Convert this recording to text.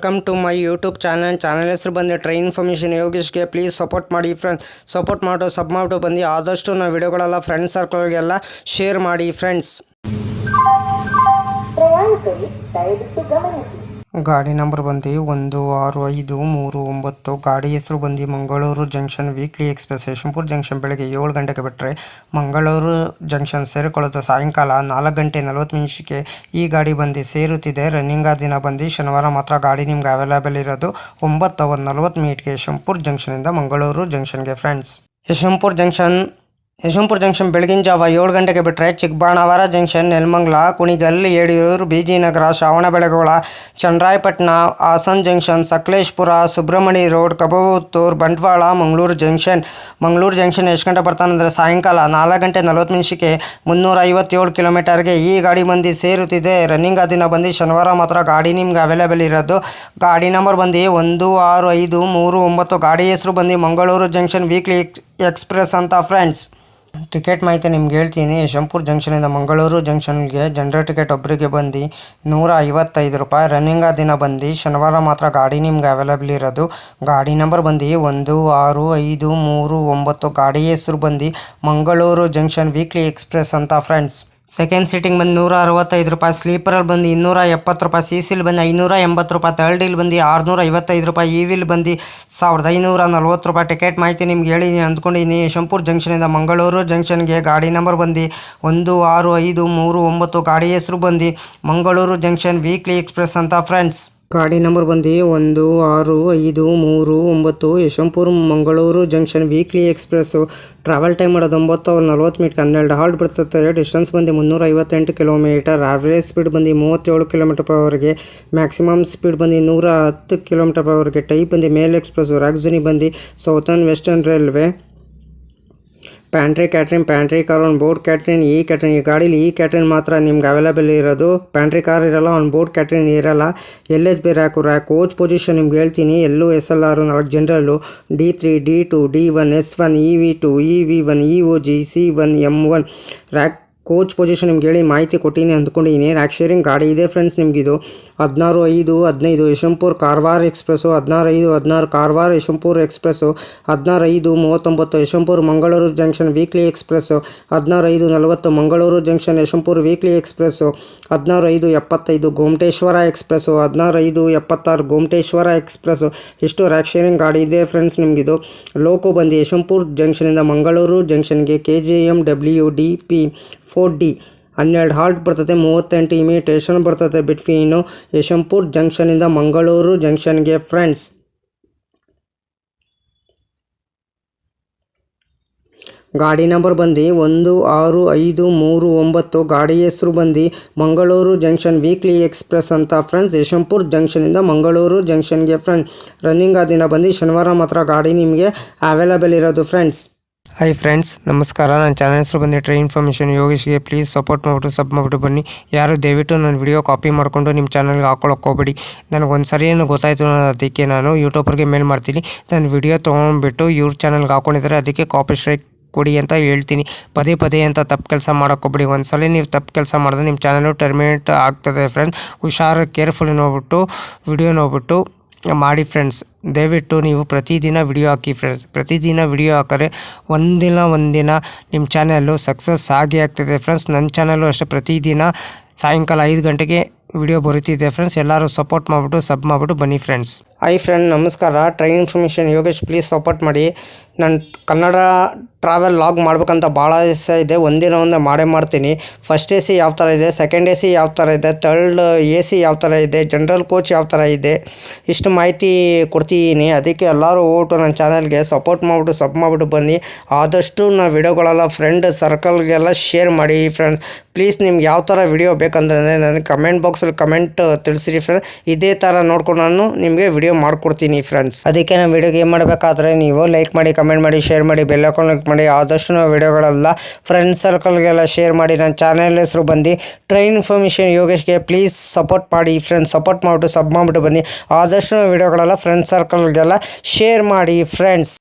Welcome to my YouTube channel ಹೆಸರು ಬಂದು train information ಯೋಗೇಶ್ಗೆ ಪ್ಲೀಸ್ ಸಪೋರ್ಟ್ ಮಾಡಿ ಫ್ರೆಂಡ್ಸ್. ಸಪೋರ್ಟ್ ಮಾಡಿ ಸಬ್ ಮಾಡಿಬಿಟ್ಟು ಬಂದು ಆದಷ್ಟು ನಾವು ವಿಡಿಯೋಗಳೆಲ್ಲ ಫ್ರೆಂಡ್ಸ್ ಸರ್ಕಲ್ಗೆಲ್ಲ ಶೇರ್ ಮಾಡಿ ಫ್ರೆಂಡ್ಸ್. ಗಾಡಿ ನಂಬರ್ ಬಂದು 16539. ಗಾಡಿ ಹೆಸರು ಬಂದು Mangaluru junction weekly express Yeshwanthpur junction ಬೆಳಗ್ಗೆ 7 ಗಂಟೆಗೆ ಬಿಟ್ಟರೆ ಮಂಗಳೂರು ಜಂಕ್ಷನ್ ಸೇರಿಕೊಳ್ಳುತ್ತೆ ಸಾಯಂಕಾಲ 4 ಗಂಟೆ 40 ನಿಮಿಷಕ್ಕೆ ಈ ಗಾಡಿ ಬಂದು ಸೇರುತ್ತಿದೆ. ರನ್ನಿಂಗ್ ದಿನ ಬಂದು ಶನಿವಾರ ಮಾತ್ರ ಗಾಡಿ ನಿಮ್ಗೆ ಅವೈಲೇಬಲ್ ಇರೋದು 9:40 ಯಶವಂತಪುರ ಜಂಕ್ಷನಿಂದ ಮಂಗಳೂರು ಜಂಕ್ಷನ್ಗೆ ಫ್ರೆಂಡ್ಸ್. ಯಶವಂತಪುರ ಜಂಕ್ಷನ್ ಬೆಳಗಿನ ಜಾವ 7 ಗಂಟೆಗೆ ಬಿಟ್ಟರೆ Chikkabanavara junction, Nelamangala, Kunigal, Yediyuru, Bijinagara, Shravanabelagola, Channarayapatna, Hassan junction, Sakleshpur, Subrahmanya road, Kabuturu, Bantwal, Mangaluru junction ಎಷ್ಟು ಗಂಟೆ ಬರ್ತಾನಂದರೆ ಸಾಯಂಕಾಲ 4 ಗಂಟೆ 40 ನಿಮಿಷಕ್ಕೆ 357 ಕಿಲೋಮೀಟರ್ಗೆ ಈ ಗಾಡಿ ಬಂದು ಸೇರುತ್ತಿದೆ. ರನ್ನಿಂಗ್ ದಿನ ಬಂದು ಶನಿವಾರ ಮಾತ್ರ ಗಾಡಿ ನಿಮ್ಗೆ ಅವೈಲೇಬಲ್ ಇರೋದು. ಗಾಡಿ ನಂಬರ್ ಬಂದು 16539. ಗಾಡಿ ಹೆಸರು ಬಂದು ಮಂಗಳೂರು ಜಂಕ್ಷನ್ ವೀಕ್ಲಿ ಎಕ್ಸ್ಪ್ರೆಸ್ ಅಂತ ಫ್ರೆಂಡ್ಸ್. ಟಿಕೆಟ್ ಮಾಹಿತಿ ನಿಮ್ಗೆ ಹೇಳ್ತೀನಿ. ಯಶವಂತಪುರ ಜಂಕ್ಷನಿಂದ ಮಂಗಳೂರು ಜಂಕ್ಷನ್ಗೆ ಜನರಲ್ ಟಿಕೆಟ್ ಒಬ್ಬರಿಗೆ ಬಂದು 155 ರೂಪಾಯಿ. ರನ್ನಿಂಗ್ ದಿನ ಬಂದು ಶನಿವಾರ ಮಾತ್ರ ಗಾಡಿ ನಿಮ್ಗೆ ಅವೈಲೇಬಲ್ ಇರೋದು. ಗಾಡಿ ನಂಬರ್ ಬಂದು 16539. ಗಾಡಿ ಹೆಸರು ಬಂದು ಮಂಗಳೂರು ಜಂಕ್ಷನ್ ವೀಕ್ಲಿ ಎಕ್ಸ್ಪ್ರೆಸ್ ಅಂತ ಫ್ರೆಂಡ್ಸ್. ಸೆಕೆಂಡ್ ಸೀಟಿಂಗ್ ಬಂದು 165 ರೂಪಾಯಿ, ಸ್ಲೀಪರಲ್ಲಿ ಬಂದು 270 ರೂಪಾಯಿ, ಸಿ ಸಿಲ್ ಬಂದು 580 ರೂಪಾಯಿ, ಥರ್ಡ್ ವೀಲ್ ಬಂದು 655 ರೂಪಾಯಿ, ಈ ವೀಲ್ ಬಂದು 1540 ರೂಪಾಯಿ. ಟಿಕೆಟ್ ಮಾಹಿತಿ ನಿಮ್ಗೆ ಹೇಳಿದ್ದೀನಿ ಅಂದ್ಕೊಂಡಿದ್ದೀನಿ. ಯಶವಂತಪುರ ಜಂಕ್ಷನಿಂದ ಮಂಗಳೂರು ಜಂಕ್ಷನ್ಗೆ ಗಾಡಿ ನಂಬರ್ ಬಂದು 16539. ಗಾಡಿ ಹೆಸರು ಬಂದು ಮಂಗಳೂರು ಜಂಕ್ಷನ್ ವೀಕ್ಲಿ ಎಕ್ಸ್ಪ್ರೆಸ್ ಅಂತ ಫ್ರೆಂಡ್ಸ್. ಗಾಡಿ ನಂಬರ್ ಬಂದು 16539. Yeshwanthpur Mangaluru junction weekly express. Travel time ಮಾಡೋದು 9:40 12 ಹಾಲ್ಟ್ ಬರ್ತದೆ. ಡಿಸ್ಟೆನ್ಸ್ ಬಂದು 358 ಕಿಲೋಮೀಟರ್. ಆವ್ರೇಜ್ ಸ್ಪೀಡ್ ಬಂದು 37 ಕಿಲೋಮೀಟರ್/ಅವರ್ಗೆ. ಮ್ಯಾಕ್ಸಿಮಮ್ ಸ್ಪೀಡ್ ಬಂದು 110 ಕಿಲೋಮೀಟರ್/ಅವರ್ಗೆ. ಟೈಪ್ ಬಂದು ಮೇಲ್ ಎಕ್ಸ್ಪ್ರೆಸ್. ರಾಗ್ಝನಿ ಬಂದು southern western railway. Pantry car on board catering. ಈ ಗಾಡೀಲಿ ಈ ಕ್ಯಾಟ್ರಿನ್ ಮಾತ್ರ ನಿಮ್ಗೆ ಅವೈಲೇಬಲ್ ಇರೋದು. ಪ್ಯಾಂಟ್ರಿ ಕಾರ್ ಇರಲ್ಲ, ಆನ್ ಬೋರ್ಡ್ ಕ್ಯಾಟ್ರಿನ್ ಇರಲ್ಲ. LHB ರ್ಯಾಕ್ ಕೋಚ್ ಪೊಸಿಷನ್ ನಿಮ್ಗೆ ಹೇಳ್ತೀನಿ. SLR 4 general, D3, D2, D1, S1, EV2, EV1, EOG, C1, M1 rake coach position ನಿಮ್ಗೆ ಹೇಳಿ ಮಾಹಿತಿ ಕೊಟ್ಟಿನಿ ಅಂದ್ಕೊಂಡಿದ್ದೀನಿ. ರ್ಯಾಕ್ ಶೇರಿಂಗ್ ಗಾಡಿ ಇದೆ ಫ್ರೆಂಡ್ಸ್ ನಿಮಗಿದು. 16/5/15 Yeshwantpur Karwar express. 16/5/16 Karwar Yeshwantpur express. 16/5/39 Yeshwantpur Mangaluru junction weekly express. 16/5/40 Mangaluru junction Yeshwantpur weekly express. 16/5/75 Gommateshwara express. 16/5/76 Gommateshwara express. ಇಷ್ಟು ರ್ಯಾಕ್ ಶೇರಿಂಗ್ ಗಾಡಿ ಇದೆ ಫ್ರೆಂಡ್ಸ್ ನಿಮಗಿದು. ಲೋಕೋ ಬಂದು ಯಶವಂತಪುರ ಜಂಕ್ಷನಿಂದ ಮಂಗಳೂರು ಜಂಕ್ಷನ್ಗೆ KJM WDP 4D 12 ಹಾಲ್ಟ್ ಬರ್ತದೆ. 38 ಇಮಿಟೇಷನ್ ಬರ್ತದೆ ಬಿಟ್ವೀನು ಯಶವಂತಪುರ ಜಂಕ್ಷನಿಂದ ಮಂಗಳೂರು ಜಂಕ್ಷನ್ಗೆ ಫ್ರೆಂಡ್ಸ್. ಗಾಡಿ ನಂಬರ್ ಬಂದು 16539. ಗಾಡಿ ಹೆಸರು ಬಂದು ಮಂಗಳೂರು ಜಂಕ್ಷನ್ ವೀಕ್ಲಿ ಎಕ್ಸ್ಪ್ರೆಸ್ ಅಂತ ಫ್ರೆಂಡ್ಸ್. ಯಶವಂತಪುರ ಜಂಕ್ಷನಿಂದ ಮಂಗಳೂರು ಜಂಕ್ಷನ್ಗೆ ಫ್ರೆಂಡ್ಸ್. ರನ್ನಿಂಗ್ ದಿನ ಬಂದು ಶನಿವಾರ ಮಾತ್ರ ಗಾಡಿ ನಿಮಗೆ ಅವೈಲೇಬಲ್ ಇರೋದು ಫ್ರೆಂಡ್ಸ್. ಹಾಯ್ ಫ್ರೆಂಡ್ಸ್, ನಮಸ್ಕಾರ. ನನ್ನ ಚಾನಲ್ ಹೆಸರು ಬಂದು ಟ್ರೈನ್ ಇನ್ಫಾರ್ಮೇಷನ್ ಯೋಗೇಶ್ಗೆ ಪ್ಲೀಸ್ ಸಪೋರ್ಟ್ ಮಾಡಿಬಿಟ್ಟು ಸಬ್ ಮಾಡಿಬಿಟ್ಟು ಬನ್ನಿ. ಯಾರು ದಯವಿಟ್ಟು ನನ್ನ ವಿಡಿಯೋ ಕಾಪಿ ಮಾಡಿಕೊಂಡು ನಿಮ್ಮ ಚಾನಲ್ಗೆ ಹಾಕೊಳ್ಳೋಕೆ ಹೋಗಬೇಡಿ. ನನಗೊಂದು ಸರಿ ಏನು ಗೊತ್ತಾಯಿತು, ಅದಕ್ಕೆ ನಾನು ಯೂಟ್ಯೂಬರ್ಗೆ ಮೇಲ್ ಮಾಡ್ತೀನಿ. ನನ್ನ ವಿಡಿಯೋ ತೊಗೊಂಡ್ಬಿಟ್ಟು ಇವ್ರ ಚಾನಲ್ಗೆ ಹಾಕ್ಕೊಂಡಿದ್ದಾರೆ, ಅದಕ್ಕೆ ಕಾಪಿ ಸ್ಟ್ರೈಕ್ ಕೊಡಿ ಅಂತ ಹೇಳ್ತೀನಿ. ಪದೇ ಅಂತ ತಪ್ಪು ಕೆಲಸ ಮಾಡೋಕ್ಕೋಗ್ಬೇಡಿ. ಒಂದ್ಸಲ ನೀವು ತಪ್ಪು ಕೆಲಸ ಮಾಡಿದ್ರೆ ನಿಮ್ಮ ಚಾನಲು ಟರ್ಮಿನೇಟ್ ಆಗ್ತದೆ ಫ್ರೆಂಡ್ಸ್. ಹುಷಾರು, ಕೇರ್ಫುಲ್ ನೋಡ್ಬಿಟ್ಟು ವಿಡಿಯೋ ನೋಡ್ಬಿಟ್ಟು ಮಾಡಿ ಫ್ರೆಂಡ್ಸ್. ದಯವಿಟ್ಟು ನೀವು ಪ್ರತಿದಿನ ವಿಡಿಯೋ ಹಾಕಿ ಫ್ರೆಂಡ್ಸ್. ಪ್ರತಿದಿನ ವಿಡಿಯೋ ಹಾಕಿದ್ರೆ ಒಂದಿನ ನಿಮ್ಮ ಚಾನಲ್ಲು ಸಕ್ಸಸ್ ಆಗೇ ಆಗ್ತದೆ ಫ್ರೆಂಡ್ಸ್. ನನ್ನ ಚಾನಲ್ಲು ಅಷ್ಟೇ ಪ್ರತಿದಿನ ಸಾಯಂಕಾಲ 5 ಗಂಟೆಗೆ ವಿಡಿಯೋ ಬರುತ್ತಿದೆ ಫ್ರೆಂಡ್ಸ್. ಎಲ್ಲರೂ ಸಪೋರ್ಟ್ ಮಾಡಿಬಿಟ್ಟು ಸಬ್ ಮಾಡಿಬಿಟ್ಟು ಬನ್ನಿ ಫ್ರೆಂಡ್ಸ್. ಹಾಯ್ ಫ್ರೆಂಡ್, ನಮಸ್ಕಾರ. Train information Yogesh please support ಮಾಡಿ. ನಾನು ಕನ್ನಡ ಟ್ರಾವೆಲ್ ಲಾಗ್ ಮಾಡ್ಬೇಕಂತ ಭಾಳ ಇಷ್ಟ ಇದೆ. ಒಂದೇ ಮಾಡೇ ಮಾಡ್ತೀನಿ. ಫಸ್ಟ್ AC ಯಾವ ಥರ ಇದೆ, ಸೆಕೆಂಡ್ AC ಯಾವ ಥರ ಇದೆ, ಥರ್ಡ್ AC ಯಾವ ಥರ ಇದೆ, ಜನರಲ್ ಕೋಚ್ ಯಾವ ಥರ ಇದೆ, ಇಷ್ಟು ಮಾಹಿತಿ ಕೊಡ್ತಿದ್ದೀನಿ. ಅದಕ್ಕೆ ಎಲ್ಲರೂ ಹೋಗ್ಬಿಟ್ಟು ನನ್ನ ಚಾನಲ್ಗೆ ಸಪೋರ್ಟ್ ಮಾಡಿಬಿಟ್ಟು ಸಬ್ ಮಾಡಿಬಿಟ್ಟು ಬನ್ನಿ. ಆದಷ್ಟು ನಾವು ವಿಡಿಯೋಗಳೆಲ್ಲ ಫ್ರೆಂಡ್ ಸರ್ಕಲ್ಗೆಲ್ಲ ಶೇರ್ ಮಾಡಿ ಫ್ರೆಂಡ್ಸ್. ಪ್ಲೀಸ್ ನಿಮ್ಗೆ ಯಾವ ಥರ ವಿಡಿಯೋ ಬೇಕಂದ್ರೆ ನನಗೆ ಕಮೆಂಟ್ ಬಾಕ್ಸಲ್ಲಿ ಕಮೆಂಟ್ ತಿಳಿಸಿರಿ ಫ್ರೆಂಡ್ಸ್. ಇದೇ ಥರ ನೋಡ್ಕೊಂಡು ನಾನು ನಿಮಗೆ ವಿಡಿಯೋ ಮಾಡಿಕೊಡ್ತೀನಿ ಫ್ರೆಂಡ್ಸ್. ಅದಕ್ಕೆ ನಾನು ವಿಡಿಯೋಗೆ ಏನು ಮಾಡಬೇಕಾದ್ರೆ ನೀವು ಲೈಕ್ ಮಾಡಿ, ಕಮೆಂಟ್ ಮಾಡಿ, ಶೇರ್ ಮಾಡಿ, ಬೆಲ್ ಐಕಾನ್ ಕ್ಲಿಕ್ ಮಾಡಿ. ಆದಷ್ಟು ನಾವು ವಿಡಿಯೋಗಳೆಲ್ಲ ಫ್ರೆಂಡ್ಸ್ ಸರ್ಕಲ್ಗೆಲ್ಲ ಶೇರ್ ಮಾಡಿ. ನನ್ನ ಚಾನಲ್ ಹೆಸರು ಬಂದು ಟ್ರೈನ್ ಇನ್ಫಾರ್ಮೇಷನ್ ಯೋಗೇಶ್ಗೆ ಪ್ಲೀಸ್ ಸಪೋರ್ಟ್ ಮಾಡಿ ಫ್ರೆಂಡ್ಸ್. ಸಪೋರ್ಟ್ ಮಾಡಿಬಿಟ್ಟು ಸಬ್ ಮಾಡಿಬಿಟ್ಟು ಬನ್ನಿ. ಆದಷ್ಟು ನಾವು ವಿಡಿಯೋಗಳೆಲ್ಲ ಫ್ರೆಂಡ್ಸ್ ಸರ್ಕಲ್ಗೆಲ್ಲ ಶೇರ್ ಮಾಡಿ ಫ್ರೆಂಡ್ಸ್.